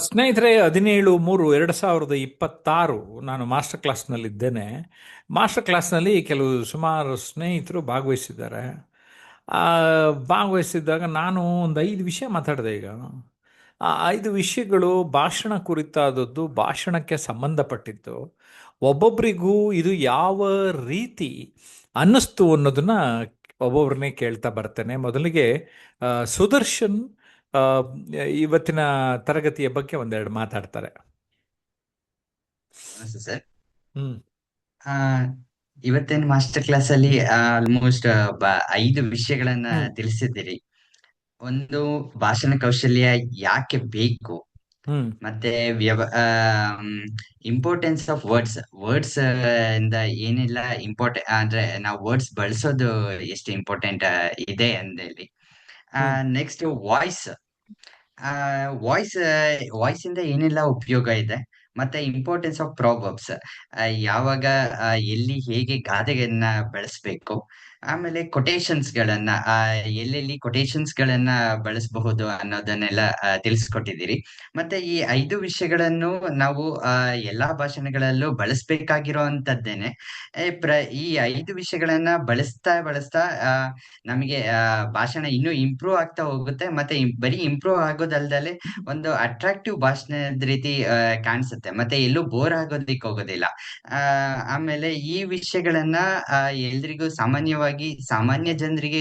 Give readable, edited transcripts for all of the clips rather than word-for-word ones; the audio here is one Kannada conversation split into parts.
ಸ್ನೇಹಿತರೆ, 17/3/2026 ನಾನು ಮಾಸ್ಟರ್ ಕ್ಲಾಸ್ನಲ್ಲಿದ್ದೇನೆ. ಮಾಸ್ಟರ್ ಕ್ಲಾಸ್ನಲ್ಲಿ ಸುಮಾರು ಸ್ನೇಹಿತರು ಭಾಗವಹಿಸಿದ್ದಾರೆ. ಆ, ಭಾಗವಹಿಸಿದ್ದಾಗ ನಾನು ಒಂದು 5 ವಿಷಯ ಮಾತಾಡಿದೆ. ಈಗ ಆ 5 ವಿಷಯಗಳು ಭಾಷಣ ಕುರಿತಾದದ್ದು, ಭಾಷಣಕ್ಕೆ ಸಂಬಂಧಪಟ್ಟಿದ್ದು. ಒಬ್ಬೊಬ್ಬರಿಗೂ ಇದು ಯಾವ ರೀತಿ ಅನ್ನಿಸ್ತು ಅನ್ನೋದನ್ನ ಒಬ್ಬೊಬ್ಬರನ್ನೇ ಕೇಳ್ತಾ ಬರ್ತೇನೆ. ಮೊದಲಿಗೆ ಸುದರ್ಶನ್ ಆ, ಇವತ್ತಿನ ತರಗತಿಯ ಬಗ್ಗೆ ಒಂದೆರಡು ಮಾತಾಡ್ತಾರೆ. ನಮಸ್ತೆ ಸರ್. ಹ್ಮ್ ಆ ಇವತ್ತಿನ ಮಾಸ್ಟರ್ ಕ್ಲಾಸ್ ಅಲ್ಲಿ ಆಲ್ಮೋಸ್ಟ್ 5 ವಿಷಯಗಳನ್ನ ಹ್ಮ್ ತಿಳಿಸಿದ್ದೀರಿ. ಒಂದು, ಭಾಷಣ ಕೌಶಲ್ಯ ಯಾಕೆ ಬೇಕು, ಹ್ಮ್ ಮತ್ತೆ ಇಂಪಾರ್ಟೆನ್ಸ್ ಆಫ್ ವರ್ಡ್ಸ್. ವರ್ಡ್ಸ್ ಇಂದ ಏನೆಲ್ಲ ಇಂಪಾರ್ಟೆಂಟ್ ಅಂದ್ರೆ ನಾವು ವರ್ಡ್ಸ್ ಬಳಸೋದು ಎಷ್ಟು ಇಂಪಾರ್ಟೆಂಟ್ ಇದೆ ಅಂದೇಳಿ. ಹ್ಮ್ ನೆಕ್ಸ್ಟ್, ವಾಯ್ಸ್. ವಾಯ್ಸ್ ವಾಯ್ಸ್ ಇಂದ ಏನೆಲ್ಲ ಉಪಯೋಗ ಇದೆ, ಮತ್ತೆ ಇಂಪಾರ್ಟೆನ್ಸ್ ಆಫ್ ಪ್ರಾಬಬ್ಸ್. ಯಾವಾಗ ಎಲ್ಲಿ ಹೇಗೆ ಗಾದೆಗಳನ್ನ ಬಳಸ್ಬೇಕು, ಆಮೇಲೆ ಕೊಟೇಶನ್ಸ್ ಗಳನ್ನ ಎಲ್ಲೆಲ್ಲಿ ಕೊಟೇಶನ್ಸ್ ಗಳನ್ನ ಬಳಸಬಹುದು ಅನ್ನೋದನ್ನೆಲ್ಲ ತಿಳಿಸ್ಕೊಟ್ಟಿದ್ದೀರಿ. ಮತ್ತೆ ಈ 5 ವಿಷಯಗಳನ್ನು ನಾವು ಎಲ್ಲಾ ಭಾಷಣಗಳಲ್ಲೂ ಬಳಸ್ಬೇಕಾಗಿರೋಂಥದ್ದೇನೆ. ಈ 5 ವಿಷಯಗಳನ್ನ ಬಳಸ್ತಾ ಬಳಸ್ತಾ ನಮಗೆ ಭಾಷಣ ಇನ್ನೂ ಇಂಪ್ರೂವ್ ಆಗ್ತಾ ಹೋಗುತ್ತೆ. ಮತ್ತೆ ಬರೀ ಇಂಪ್ರೂವ್ ಆಗೋದಲ್ದಲೆ ಒಂದು ಅಟ್ರಾಕ್ಟಿವ್ ಭಾಷಣದ ರೀತಿ ಕಾಣಿಸುತ್ತೆ, ಮತ್ತೆ ಎಲ್ಲೂ ಬೋರ್ ಆಗೋದಿಕ್ ಹೋಗೋದಿಲ್ಲ. ಆಮೇಲೆ ಈ ವಿಷಯಗಳನ್ನ ಎಲ್ರಿಗೂ ಸಾಮಾನ್ಯ ಜನರಿಗೆ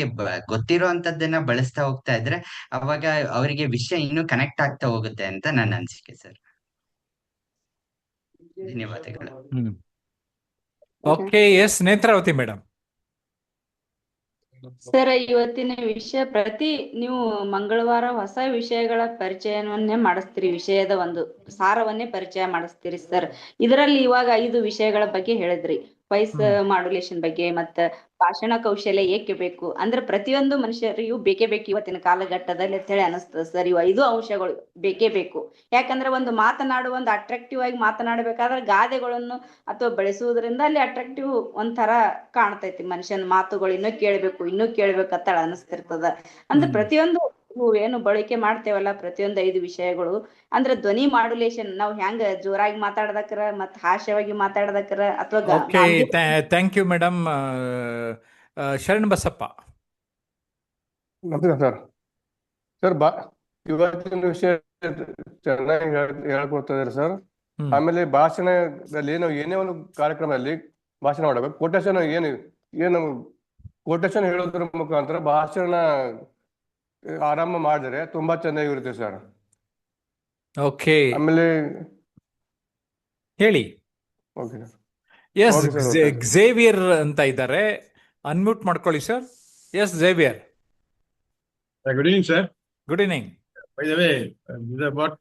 ಗೊತ್ತಿರೋ ಅಂತದ್ದನ್ನ ಬಳಸ್ತಾ ಹೋಗ್ತಾ ಇದ್ರೆ ಅವಾಗ ಅವರಿಗೆ ವಿಷಯ ಇನ್ನೂ ಕನೆಕ್ಟ್ ಆಗ್ತಾ ಹೋಗುತ್ತೆ ಅಂತ ನನ್ನ ಅನಿಸಿಕೆ ಸರ್. ಧನ್ಯವಾದಗಳು. Hmm okay. Yes, Netravati madam. Sir, ಇವತ್ತಿನ ವಿಷಯ ನೀವು ಮಂಗಳವಾರ ಹೊಸ ವಿಷಯಗಳ ಪರಿಚಯವನ್ನೇ ಮಾಡಿಸ್ತೀರಿ, ವಿಷಯದ ಒಂದು ಸಾರವನ್ನೇ ಪರಿಚಯ ಮಾಡಿಸ್ತೀರಿ ಸರ್. ಇದರಲ್ಲಿ ಇವಾಗ 5 ವಿಷಯಗಳ ಬಗ್ಗೆ ಹೇಳಿದ್ರಿ. ವಾಯ್ಸ್ ಮಾಡ್ಯುಲೇಷನ್ ಬಗ್ಗೆ, ಮತ್ತ ಭಾಷಣ ಕೌಶಲ್ಯ ಏಕೆ ಬೇಕು ಅಂದ್ರೆ ಪ್ರತಿಯೊಂದು ಮನುಷ್ಯರಿಗೂ ಬೇಕೇ ಬೇಕು ಇವತ್ತಿನ ಕಾಲಘಟ್ಟದಲ್ಲಿ ಅಂತ ಹೇಳಿ ಅನಿಸ್ತದೆ ಸರ್. 5 ಅಂಶಗಳು ಬೇಕೇ ಬೇಕು. ಯಾಕಂದ್ರೆ ಒಂದು ಅಟ್ರಾಕ್ಟಿವ್ ಆಗಿ ಮಾತನಾಡಬೇಕಾದ್ರೆ ಗಾದೆಗಳನ್ನು ಅಥವಾ ಬಳಸುವುದರಿಂದ ಅಲ್ಲಿ ಅಟ್ರಾಕ್ಟಿವ್ ಒಂಥರ ಕಾಣ್ತೈತಿ. ಮನುಷ್ಯನ ಮಾತುಗಳು ಇನ್ನೂ ಕೇಳ್ಬೇಕಂತ ಅನಿಸ್ತಿರ್ತದ. ಅಂದ್ರೆ ಪ್ರತಿಯೊಂದು ಏನು ಬಳಕೆ ಮಾಡ್ತೇವಲ್ಲ, ಪ್ರತಿಯೊಂದು 5 ವಿಷಯಗಳು ಅಂದ್ರೆ ಧ್ವನಿ ಮಾಡ್ಯುಲೇಷನ್, ನಾವ್ ಹೆಂಗ ಜೋರಾಗಿ ಮಾತಾಡದಕ್ರ ಮತ್ ಹಾಸ್ಯವಾಗಿ ಮಾತಾಡದಕ್ರ ಅಥವಾ okay, thank you madam. Sharan Basappa. ನಮಸ್ಕಾರ ಸರ್. ಸರ್, ಇವತ್ತಿನ ವಿಷಯ ಚೆನ್ನಾಗಿ ಹೇಳ್ಕೊಡ್ತಾ ಇದ್ದಾರೆ ಸರ್. ಆಮೇಲೆ ಭಾಷಣದಲ್ಲಿ ನಾವು ಏನೇ ಒಂದು ಕಾರ್ಯಕ್ರಮದಲ್ಲಿ ಭಾಷಣ ಮಾಡಬೇಕು, ಏನು ಕೋಟೇಶನ್ ಹೇಳೋದ್ರ ಮುಖಾಂತರ ಭಾಷಣ ಆರಂಭ ಮಾಡಿದ್ರೆ ತುಂಬಾ ಚೆನ್ನಾಗಿರುತ್ತೆ ಸರ್. ಓಕೆ, ಆಮೇಲೆ ಹೇಳಿ. Okay sir. Yes, okay sir, okay. Xavier ಅಂತ ಇದ್ದಾರೆ, ಅನ್ಮ್ಯೂಟ್ ಮಾಡ್ಕೊಳ್ಳಿ sir. Yes, Xavier. Good evening, sir. Good evening. By the way, this is about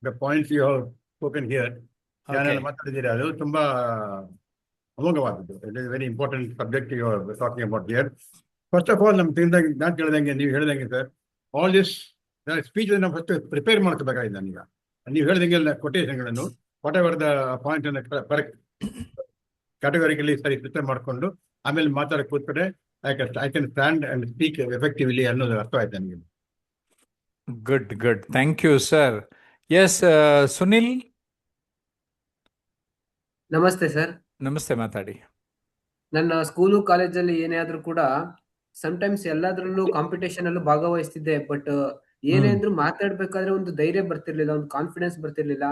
the points you have spoken here. Channel ಮಾತಾಡಿದ್ದೀರಿ, ಅದು ತುಂಬಾ ಅಮೋಘವಾದದ್ದು. It is very important subject you are talking about here. First of all ನಾನು ಕೇಳಿದಂಗೆ ನೀವು ಹೇಳಿದಂಗೆ ಸರ್, ಆಲ್ ದಿಸ್ ಸ್ಪೀಚ್ ನಾವು ಫಸ್ಟ್ ಪ್ರಿಪೇರ್ ಮಾಡ್ಕೋಬೇಕಾಗಿದೆ ನಾನೀಗ. ನೀವು ಹೇಳಿದಂಗೆ ಕೊಟೇಶನ್ಗಳನ್ನು ವಾಟ್ ಎವರ್ ದ ಪಾಯಿಂಟ್ ಅನ್ನು ಕರೆಕ್ಟ್ ಕ್ಯಾಟಗರಿಕಲಿ ಸರಿ ಪ್ರಿಪೇರ್ ಮಾಡಿಕೊಂಡು ಆಮೇಲೆ ಮಾತಾಡಕ್ಕೆ ಕೂತ್ಕೊಂಡ್ರೆ I can stand and speak effectively ಅನ್ನೋದು ಅರ್ಥ ಆಯ್ತು ನನಗೆ. Good, thank you sir. Yes, Sunil. ನಮಸ್ತೆ ಸರ್. ನಮಸ್ತೆ, ಮಾತಾಡಿ. ನನ್ನ ಸ್ಕೂಲು ಕಾಲೇಜಲ್ಲಿ ಏನೇ ಆದ್ರೂ ಕೂಡ ಸಮಟೈಮ್ಸ್ ಎಲ್ಲಾದ್ರಲ್ಲೂ ಕಾಂಪಿಟೇಷನ್ ಅಲ್ಲೂ ಭಾಗವಹಿಸ್ತಿದ್ದೆ. ಬಟ್ ಏನೇ ಅಂದ್ರೂ ಮಾತಾಡ್ಬೇಕಾದ್ರೆ ಒಂದು ಧೈರ್ಯ ಬರ್ತಿರ್ಲಿಲ್ಲ, ಒಂದು ಕಾನ್ಫಿಡೆನ್ಸ್ ಬರ್ತಿರ್ಲಿಲ್ಲ.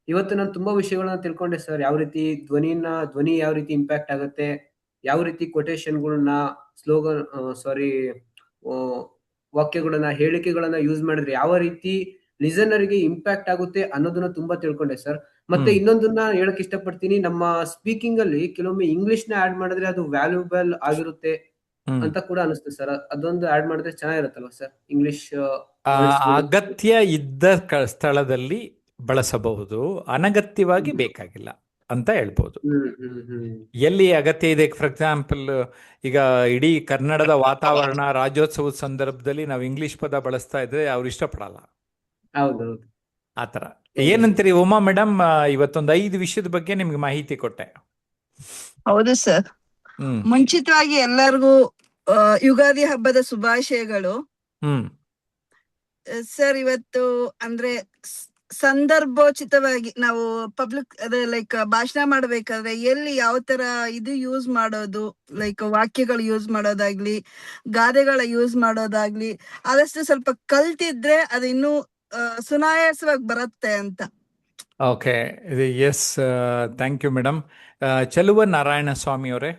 ಇವತ್ತು ನಾನು ತುಂಬಾ ವಿಷಯಗಳನ್ನ ತಿಳ್ಕೊಂಡೆ ಸರ್. ಯಾವ ರೀತಿ ಧ್ವನಿ ಯಾವ ರೀತಿ ಇಂಪ್ಯಾಕ್ಟ್ ಆಗುತ್ತೆ, ಯಾವ ರೀತಿ ಕೊಟೇಶನ್ಗಳನ್ನ, ಸ್ಲೋಗನ್ ವಾಕ್ಯಗಳನ್ನ, ಹೇಳಿಕೆಗಳನ್ನ ಯೂಸ್ ಮಾಡಿದ್ರೆ ಯಾವ ರೀತಿ ಲಿಸನರ್ಗೆ ಇಂಪ್ಯಾಕ್ಟ್ ಆಗುತ್ತೆ ಅನ್ನೋದನ್ನ ತುಂಬಾ ತಿಳ್ಕೊಂಡೆ ಸರ್. ಮತ್ತೆ ಇನ್ನೊಂದನ್ನ ಹೇಳಕ್ ಇಷ್ಟಪಡ್ತೀನಿ, ನಮ್ಮ ಸ್ಪೀಕಿಂಗ್ ಅಲ್ಲಿ ಕೆಲವೊಮ್ಮೆ ಇಂಗ್ಲಿಷ್ ನ ಆಡ್ ಮಾಡಿದ್ರೆ ಅದು ವ್ಯಾಲ್ಯೂಬಲ್ ಆಗಿರುತ್ತೆ ಅಂತ ಕೂಡ ಅನಿಸುತ್ತೆ ಸರ್. ಅದೊಂದು ಆಡ್ ಮಾಡಿದ್ರೆ ಚೆನ್ನಾಗಿರುತ್ತಲ್ವಾ ಸರ್ ಇಂಗ್ಲಿಷ್? ಅಗತ್ಯ ಇದ್ದ ಸ್ಥಳದಲ್ಲಿ ಬಳಸಬಹುದು, ಅನಗತ್ಯವಾಗಿ ಬೇಕಾಗಿಲ್ಲ ಅಂತ ಹೇಳ್ಬೋದು. ಎಲ್ಲಿ ಅಗತ್ಯ ಇದೆ, ಫಾರ್ ಎಕ್ಸಾಂಪಲ್ ಈಗ ಇಡೀ ಕನ್ನಡದ ವಾತಾವರಣ ರಾಜ್ಯೋತ್ಸವದ ಸಂದರ್ಭದಲ್ಲಿ ನಾವು ಇಂಗ್ಲಿಷ್ ಪದ ಬಳಸ್ತಾ ಇದ್ರೆ ಅವ್ರು ಇಷ್ಟಪಡಲ್ಲ. ಹೌದೌದು, ಆತರ. ಏನಂತೀರಿ ಉಮಾ ಮೇಡಮ್? ಇವತ್ತೊಂದು 5 ವಿಷಯದ ಬಗ್ಗೆ ನಿಮ್ಗೆ ಮಾಹಿತಿ ಕೊಟ್ಟೆ. ಹೌದು ಸರ್. ಮುಂಚಿತವಾಗಿ ಎಲ್ಲರಿಗೂ ಯುಗಾದಿ ಹಬ್ಬದ ಶುಭಾಶಯಗಳು. ಸರ್, ಇವತ್ತು ಅಂದ್ರೆ ಸಂದರ್ಭೋಚಿತವಾಗಿ ನಾವು ಪಬ್ಲಿಕ್ ಅದೇ ಲೈಕ್ ಭಾಷಣ ಮಾಡ್ಬೇಕಾದ್ರೆ ಎಲ್ಲಿ ಯಾವ ತರ ಇದು ಯೂಸ್ ಮಾಡೋದು, ಲೈಕ್ ವಾಕ್ಯಗಳು ಯೂಸ್ ಮಾಡೋದಾಗ್ಲಿ, ಗಾದೆಗಳ ಯೂಸ್ ಮಾಡೋದಾಗ್ಲಿ, ಆದಷ್ಟು ಸ್ವಲ್ಪ ಕಲ್ತಿದ್ರೆ ಅದು ಇನ್ನೂ ಸುನಾಯಾಸವಾಗಿ ಬರುತ್ತೆ ಅಂತ. Okay, yes, thank you madam. Cheluva Narayana Swamy ಅವರೇ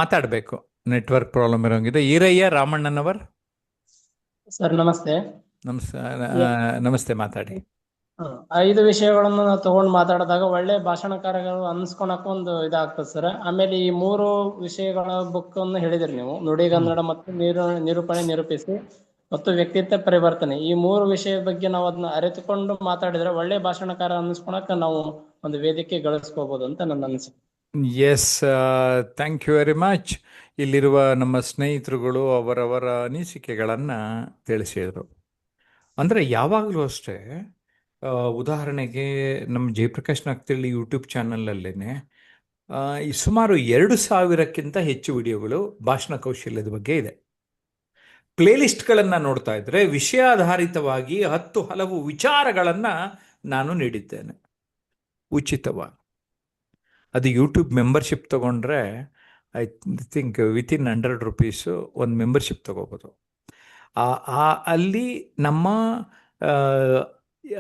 ಮಾತಾಡಬೇಕು, ನೆಟ್ವರ್ಕ್ ಪ್ರಾಬ್ಲಮ್ ಇರೋಂಗಿದೆ. ಈರಯ್ಯ ರಾಮಣ್ಣನವರ್ ಸರ್ ನಮಸ್ತೆ. ನಮಸ್ತೆ, ಮಾತಾಡಿ. 5 ವಿಷಯಗಳನ್ನು ನಾವು ತಗೊಂಡು ಮಾತಾಡಿದಾಗ ಒಳ್ಳೆ ಭಾಷಣಕಾರಗಳು ಅನ್ಸ್ಕೊಳಕ್ ಒಂದು ಇದಾಗ್ತದೆ ಸರ್. ಆಮೇಲೆ ಈ 3 ವಿಷಯಗಳ ಬುಕ್ ಅನ್ನು ಹೇಳಿದ್ರಿ ನೀವು, ನುಡಿಗನ್ನಡ ಮತ್ತು ನಿರೂಪಣೆ, ನಿರೂಪಿಸಿ ಮತ್ತು ವ್ಯಕ್ತಿತ್ವ ಪರಿವರ್ತನೆ. ಈ 3 ವಿಷಯ ಬಗ್ಗೆ ನಾವು ಅದನ್ನ ಅರಿತುಕೊಂಡು ಮಾತಾಡಿದ್ರೆ ಒಳ್ಳೆ ಭಾಷಣಕಾರ ಅನ್ನಿಸ್ಕೊಳಕ್ ನಾವು ಒಂದು ವೇದಿಕೆ ಗಳಿಸ್ಕೋಬಹುದು ಅಂತ ನನ್ನ ಅನಿಸಿಕೆ. Yes, thank you very much. ಇಲ್ಲಿರುವ ನಮ್ಮ ಸ್ನೇಹಿತರುಗಳು ಅವರವರ ಅನಿಸಿಕೆಗಳನ್ನು ತಿಳಿಸಿದರು. ಅಂದರೆ ಯಾವಾಗಲೂ ಅಷ್ಟೇ, ಉದಾಹರಣೆಗೆ ನಮ್ಮ ಜಯಪ್ರಕಾಶ್ ನಾಗ್ತಿಹಳ್ಳಿ ಯೂಟ್ಯೂಬ್ ಚಾನಲಲ್ಲೇ ಸುಮಾರು 2000ಕ್ಕಿಂತ ಹೆಚ್ಚು ವಿಡಿಯೋಗಳು ಭಾಷಣ ಕೌಶಲ್ಯದ ಬಗ್ಗೆ ಇದೆ. ಪ್ಲೇಲಿಸ್ಟ್ಗಳನ್ನು ನೋಡ್ತಾ ಇದ್ದರೆ ವಿಷಯಾಧಾರಿತವಾಗಿ 10 ಹಲವು ವಿಚಾರಗಳನ್ನು ನಾನು ನೀಡಿದ್ದೇನೆ ಉಚಿತವಾಗಿ. ಅದು ಯೂಟ್ಯೂಬ್ ಮೆಂಬರ್ಶಿಪ್ ತೊಗೊಂಡ್ರೆ ಐ ಥಿಂಕ್ ವಿತಿನ್ 100 ರೂಪೀಸು ಒಂದು ಮೆಂಬರ್ಶಿಪ್ ತೊಗೋಬೋದು. ಅಲ್ಲಿ ನಮ್ಮ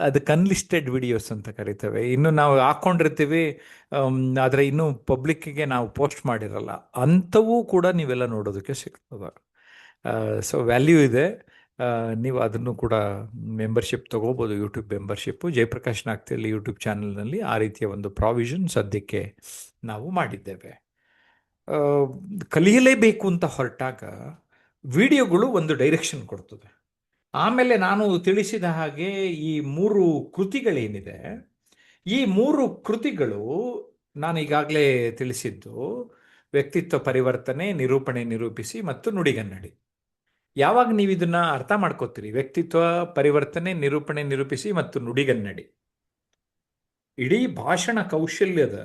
ಅದಕ್ಕೆ ಅನ್ಲಿಸ್ಟೆಡ್ ವಿಡಿಯೋಸ್ ಅಂತ ಕರಿತೇವೆ. ಇನ್ನು ನಾವು ಹಾಕ್ಕೊಂಡಿರ್ತೀವಿ, ಆದರೆ ಇನ್ನೂ ಪಬ್ಲಿಕ್ಕಿಗೆ ನಾವು ಪೋಸ್ಟ್ ಮಾಡಿರಲ್ಲ, ಅಂಥವೂ ಕೂಡ ನೀವೆಲ್ಲ ನೋಡೋದಕ್ಕೆ ಸಿಗ್ತದೆ. ಸೊ ವ್ಯಾಲ್ಯೂ ಇದೆ. ನೀವು ಅದನ್ನು ಕೂಡ ಮೆಂಬರ್ಶಿಪ್ ತೊಗೋಬೋದು, YouTube membership. Jayaprakash Nagathihalli YouTube ಚಾನಲ್ನಲ್ಲಿ ಆ ರೀತಿಯ ಒಂದು ಪ್ರಾವಿಷನ್ ಸದ್ಯಕ್ಕೆ ನಾವು ಮಾಡಿದ್ದೇವೆ. ಕಲಿಯಲೇಬೇಕು ಅಂತ ಹೊರಟಾಗ ವಿಡಿಯೋಗಳು ಒಂದು ಡೈರೆಕ್ಷನ್ ಕೊಡ್ತದೆ. ಆಮೇಲೆ ನಾನು ತಿಳಿಸಿದ ಹಾಗೆ ಈ 3 ಕೃತಿಗಳೇನಿದೆ, ಈ 3 ಕೃತಿಗಳು ನಾನು ಈಗಾಗಲೇ ತಿಳಿಸಿದ್ದು ವ್ಯಕ್ತಿತ್ವ ಪರಿವರ್ತನೆ, ನಿರೂಪಣೆ, ನಿರೂಪಿಸಿ ಮತ್ತು ನುಡಿಗನ್ನಡಿ. ಯಾವಾಗ ನೀವು ಇದನ್ನು ಅರ್ಥ ಮಾಡ್ಕೋತೀರಿ, ವ್ಯಕ್ತಿತ್ವ ಪರಿವರ್ತನೆ, ನಿರೂಪಣೆ, ನಿರೂಪಿಸಿ ಮತ್ತು ನುಡಿಗನ್ನಡಿ, ಇಡೀ ಭಾಷಣ ಕೌಶಲ್ಯದ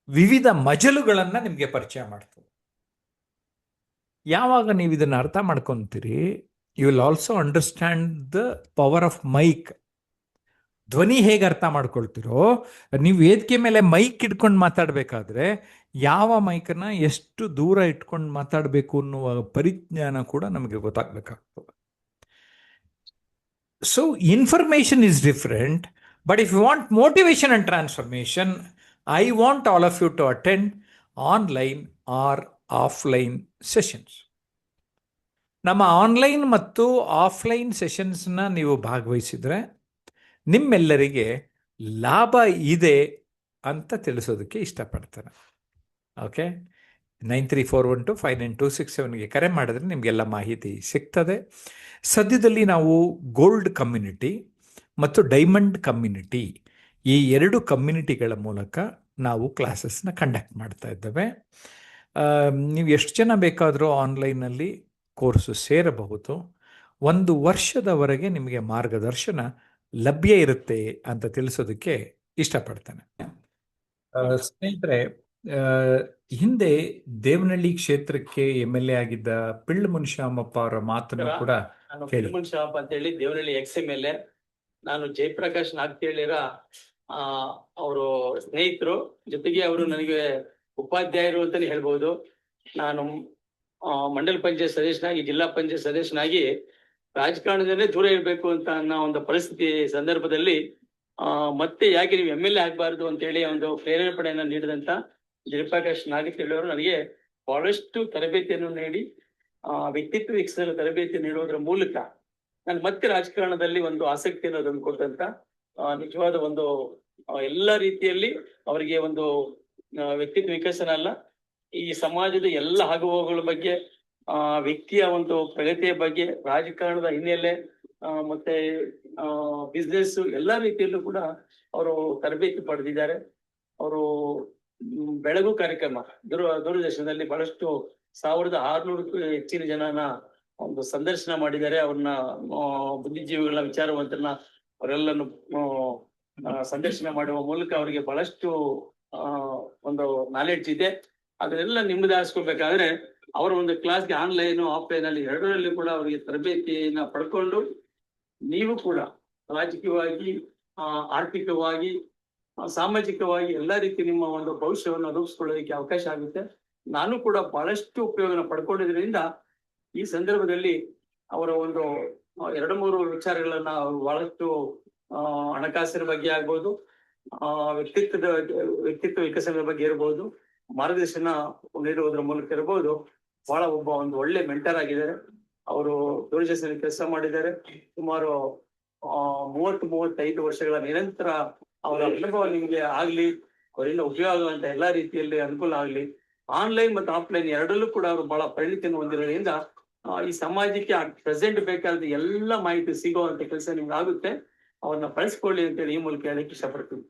ವಿವಿಧ ಮಜಲುಗಳನ್ನು ನಿಮಗೆ ಪರಿಚಯ ಮಾಡ್ತದೆ. ಯಾವಾಗ ನೀವು ಇದನ್ನು ಅರ್ಥ ಮಾಡ್ಕೊತೀರಿ, you will also understand the power of mic. ಧ್ವನಿ ಹೇಗೆ ಅರ್ಥ ಮಾಡ್ಕೊಳ್ತಿರೋ, ನೀವು ವೇದಿಕೆ ಮೇಲೆ ಮೈಕ್ ಇಟ್ಕೊಂಡು ಮಾತಾಡಬೇಕಾದ್ರೆ ಯಾವ ಮೈಕನ್ನು ಎಷ್ಟು ದೂರ ಇಟ್ಕೊಂಡು ಮಾತಾಡಬೇಕು ಅನ್ನುವ ಪರಿಜ್ಞಾನ ಕೂಡ ನಮಗೆ ಗೊತ್ತಾಗಬೇಕಾಗ್ತದೆ. So information is different, but if you want motivation and transformation, I want all of you to attend online or offline sessions. ನಮ್ಮ ಆನ್ಲೈನ್ ಮತ್ತು ಆಫ್ಲೈನ್ ಸೆಷನ್ಸ್ನ ನೀವು ಭಾಗವಹಿಸಿದರೆ ನಿಮ್ಮೆಲ್ಲರಿಗೆ ಲಾಭ ಇದೆ ಅಂತ ತಿಳಿಸೋದಕ್ಕೆ ಇಷ್ಟಪಡ್ತಾರೆ. ಓಕೆ, 9341259267ಗೆ ಕರೆ ಮಾಡಿದ್ರೆ ನಿಮಗೆಲ್ಲ ಮಾಹಿತಿ ಸಿಗ್ತದೆ. ಸದ್ಯದಲ್ಲಿ ನಾವು ಗೋಲ್ಡ್ ಕಮ್ಯುನಿಟಿ ಮತ್ತು ಡೈಮಂಡ್ ಕಮ್ಯುನಿಟಿ, ಈ 2 ಕಮ್ಯುನಿಟಿಗಳ ಮೂಲಕ ನಾವು ಕ್ಲಾಸಸ್ನ ಕಂಡಕ್ಟ್ ಮಾಡ್ತಾ ಇದ್ದೇವೆ. ನೀವು ಎಷ್ಟು ಜನ ಬೇಕಾದರೂ ಆನ್ಲೈನಲ್ಲಿ ಕೋರ್ಸು ಸೇರಬಹುದು. 1 ವರ್ಷದವರೆಗೆ ನಿಮಗೆ ಮಾರ್ಗದರ್ಶನ ಲಭ್ಯ ಇರುತ್ತೆ ಅಂತ ತಿಳಿಸೋದಕ್ಕೆ ಇಷ್ಟಪಡ್ತೇನೆ. ಸ್ನೇಹಿತರೆ, ಹಿಂದೆ ದೇವನಹಳ್ಳಿ ಕ್ಷೇತ್ರಕ್ಕೆ MLA ಆಗಿದ್ದ ಪಿಳ್ಳು ಮುನಿಶಾಮಪ್ಪ ಅವರ ಮಾತನ್ನು ಕೂಡ ಪಿಳ್ಳು ಮುನಿಶಾಮಪ್ಪ ಅಂತ ಹೇಳಿ ದೇವನಹಳ್ಳಿ XMLA. ನಾನು ಜಯಪ್ರಕಾಶ್ ನಾಗ್ತಿಹಳ್ಳಿರ ಅವರು ಸ್ನೇಹಿತರು, ಜೊತೆಗೆ ಅವರು ನನಗೆ ಉಪಾಧ್ಯಾಯರು ಅಂತಾನೆ ಹೇಳ್ಬಹುದು. ನಾನು ಮಂಡಲ ಪಂಚಾಯತ್ ಸದಸ್ಯನಾಗಿ, ಜಿಲ್ಲಾ ಪಂಚಾಯತ್ ಸದಸ್ಯನಾಗಿ ರಾಜಕಾರಣದಲ್ಲೇ ದೂರ ಇರಬೇಕು ಅಂತ ಅನ್ನೋ ಒಂದು ಪರಿಸ್ಥಿತಿ ಸಂದರ್ಭದಲ್ಲಿ ಮತ್ತೆ ಯಾಕೆ ನೀವು MLA ಆಗಬಾರ್ದು ಅಂತೇಳಿ ಒಂದು ಪ್ರೇರೇಪಣೆಯನ್ನು ನೀಡಿದಂತ ಜಯಪ್ರಕಾಶ್ ನಾಗ್ತಿಹಳ್ಳಿ ಅವರು ನನಗೆ ಬಹಳಷ್ಟು ತರಬೇತಿಯನ್ನು ನೀಡಿ, ವ್ಯಕ್ತಿತ್ವ ವಿಕಸನ ತರಬೇತಿ ನೀಡುವುದರ ಮೂಲಕ ನಾನು ಮತ್ತೆ ರಾಜಕಾರಣದಲ್ಲಿ ಒಂದು ಆಸಕ್ತಿಯನ್ನು ತಂದು ಕೊಟ್ಟಂತ ನಿಜವಾದ ಒಂದು ಎಲ್ಲ ರೀತಿಯಲ್ಲಿ ಅವರಿಗೆ ಒಂದು ವ್ಯಕ್ತಿತ್ವ ವಿಕಸನ ಅಲ್ಲ, ಈ ಸಮಾಜದ ಎಲ್ಲ ಆಗುಹೋಗುಗಳ ಬಗ್ಗೆ, ವ್ಯಕ್ತಿಯ ಒಂದು ಪ್ರಗತಿಯ ಬಗ್ಗೆ, ರಾಜಕಾರಣದ ಹಿನ್ನೆಲೆ ಮತ್ತೆ ಬಿಸ್ನೆಸ್ ಎಲ್ಲ ರೀತಿಯಲ್ಲೂ ಕೂಡ ಅವರು ತರಬೇತಿ ಪಡೆದಿದ್ದಾರೆ. ಅವರು ಬೆಳಗು ಕಾರ್ಯಕ್ರಮ ದೂರದರ್ಶನದಲ್ಲಿ ಬಹಳಷ್ಟು 1600ಕ್ಕೂ ಹೆಚ್ಚಿನ ಜನನ ಒಂದು ಸಂದರ್ಶನ ಮಾಡಿದ್ದಾರೆ. ಅವ್ರನ್ನ ಬುದ್ಧಿಜೀವಿಗಳ ವಿಚಾರವಂತರನ್ನ ಅವರೆಲ್ಲನ್ನು ಸಂದರ್ಶನ ಮಾಡುವ ಮೂಲಕ ಅವರಿಗೆ ಬಹಳಷ್ಟು ಒಂದು ನಾಲೆಡ್ಜ್ ಇದೆ. ಅದನ್ನೆಲ್ಲ ನಿಮ್ಮದಾಗಿಸ್ಕೋಬೇಕಾದ್ರೆ ಅವರ ಒಂದು ಕ್ಲಾಸ್ಗೆ ಆನ್ಲೈನ್ ಆಫ್ಲೈನ್ ಅಲ್ಲಿ ಎರಡರಲ್ಲಿ ಕೂಡ ಅವರಿಗೆ ತರಬೇತಿಯನ್ನ ಪಡ್ಕೊಂಡು ನೀವು ಕೂಡ ರಾಜಕೀಯವಾಗಿ ಆರ್ಥಿಕವಾಗಿ ಸಾಮಾಜಿಕವಾಗಿ ಎಲ್ಲಾ ರೀತಿ ನಿಮ್ಮ ಒಂದು ಭವಿಷ್ಯವನ್ನು ರೂಪಿಸ್ಕೊಳ್ಳೋದಕ್ಕೆ ಅವಕಾಶ ಆಗುತ್ತೆ. ನಾನು ಕೂಡ ಬಹಳಷ್ಟು ಉಪಯೋಗನ ಪಡ್ಕೊಂಡಿದ್ರಿಂದ ಈ ಸಂದರ್ಭದಲ್ಲಿ ಅವರ ಒಂದು 2-3 ವಿಚಾರಗಳನ್ನ ಬಹಳಷ್ಟು ಹಣಕಾಸಿನ ಬಗ್ಗೆ ಆಗ್ಬೋದು, ವ್ಯಕ್ತಿತ್ವ ವಿಕಸನದ ಬಗ್ಗೆ ಇರ್ಬೋದು, ಮಾರ್ಗದರ್ಶನ ನೀಡುವುದರ ಮೂಲಕ ಇರ್ಬೋದು, ಬಹಳ ಒಂದು ಒಳ್ಳೆ ಮೆಂಟರ್ ಆಗಿದ್ದಾರೆ. ಅವರು ದೂರದರ್ಶನದಲ್ಲಿ ಕೆಲಸ ಮಾಡಿದ್ದಾರೆ. ಸುಮಾರು 30-35 ವರ್ಷಗಳ ನಿರಂತರ ಅವರ ಅನುಭವ ನಿಮ್ಗೆ ಆಗ್ಲಿ, ಅವರಿಂದ ಉಪಯೋಗ ಆಗುವಂತ ಎಲ್ಲಾ ರೀತಿಯಲ್ಲಿ ಅನುಕೂಲ ಆಗ್ಲಿ. ಆನ್ಲೈನ್ ಮತ್ತು ಆಫ್ಲೈನ್ ಎರಡಲ್ಲೂ ಕೂಡ ಅವರು ಬಹಳ ಪರಿಣಿತಿಯನ್ನು ಹೊಂದಿರೋದ್ರಿಂದ ಈ ಸಮಾಜಕ್ಕೆ ಪ್ರೆಸೆಂಟ್ ಬೇಕಾದ ಎಲ್ಲ ಮಾಹಿತಿ ಸಿಗುವಂತ ಕೆಲಸ ನಿಮ್ಗೆ ಆಗುತ್ತೆ. ಅವ್ರನ್ನ ಬಳಸ್ಕೊಳ್ಳಿ ಅಂತೇಳಿ ಈ ಮೂಲಕ ಹೇಳಕ್ಕೆ ಇಷ್ಟಪಡ್ತೀನಿ.